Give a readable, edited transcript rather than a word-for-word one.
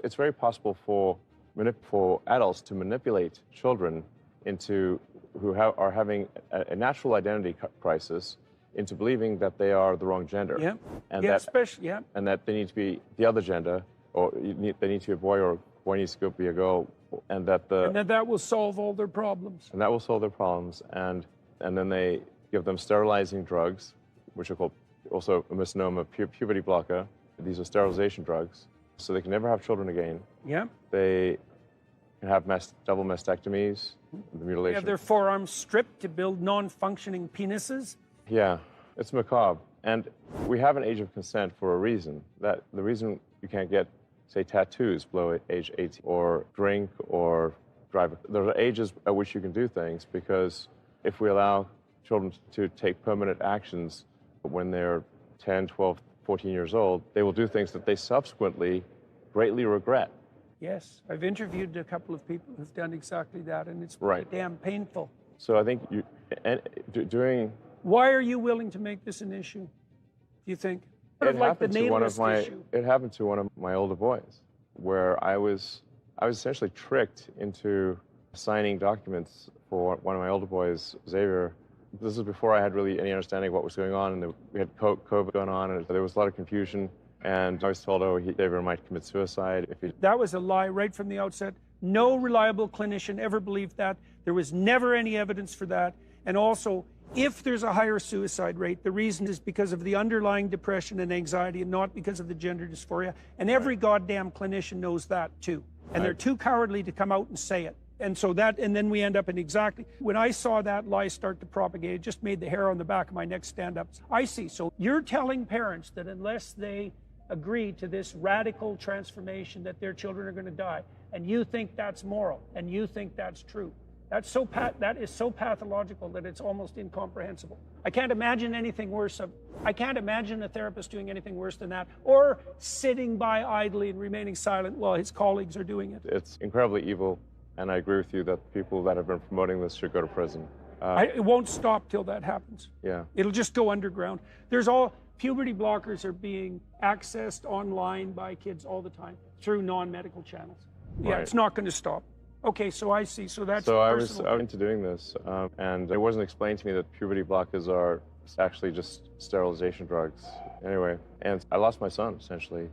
It's very possible for adults to manipulate children into are having a natural identity crisis into believing that they are the wrong gender. Yeah. And yeah, that, especially, yeah. And that they need to be the other gender, or they need to be a boy, or boy needs to be a girl, and that will solve all their problems. And that will solve their problems. And then they give them sterilizing drugs, which are called also a misnomer, puberty blocker. These are sterilization drugs, so they can never have children again. Yeah. They can have double mastectomies, the mutilation. Have their forearms stripped to build non-functioning penises. Yeah, it's macabre. And we have an age of consent for a reason. The reason you can't get, say, tattoos below age 18, or drink, or drive. There are ages at which you can do things, because if we allow children to take permanent actions when they're 10, 12, 14 years old, they will do things that they subsequently greatly regret. Yes, I've interviewed a couple of people who've done exactly that, and it's Right. damn painful. So I think doing... Why are you willing to make this an issue, do you think? Sort of like the nameless issue. It happened to one of my older boys, where I was essentially tricked into signing documents for one of my older boys, Xavier. This is before I had really any understanding of what was going on, and we had COVID going on, and there was a lot of confusion. And I was told, Xavier might commit suicide if he... That was a lie right from the outset. No reliable clinician ever believed that. There was never any evidence for that. And also, if there's a higher suicide rate, the reason is because of the underlying depression and anxiety, and not because of the gender dysphoria. And every goddamn clinician knows that too. And they're too cowardly to come out and say it. And so and then we end up in exactly, when I saw that lie start to propagate, it just made the hair on the back of my neck stand up. I see. So you're telling parents that unless they agree to this radical transformation, that their children are going to die, and you think that's moral, and you think that's true. That is so pathological that it's almost incomprehensible. I can't imagine anything worse. I can't imagine a therapist doing anything worse than that, or sitting by idly and remaining silent while his colleagues are doing it. It's incredibly evil, and I agree with you that people that have been promoting this should go to prison. It won't stop till that happens. Yeah. It'll just go underground. Puberty blockers are being accessed online by kids all the time through non-medical channels. Yeah, Right. It's not going to stop. Okay, so I see. So that's So I was personal. into doing this, and it wasn't explained to me that puberty blockers are actually just sterilization drugs. Anyway, and I lost my son, essentially.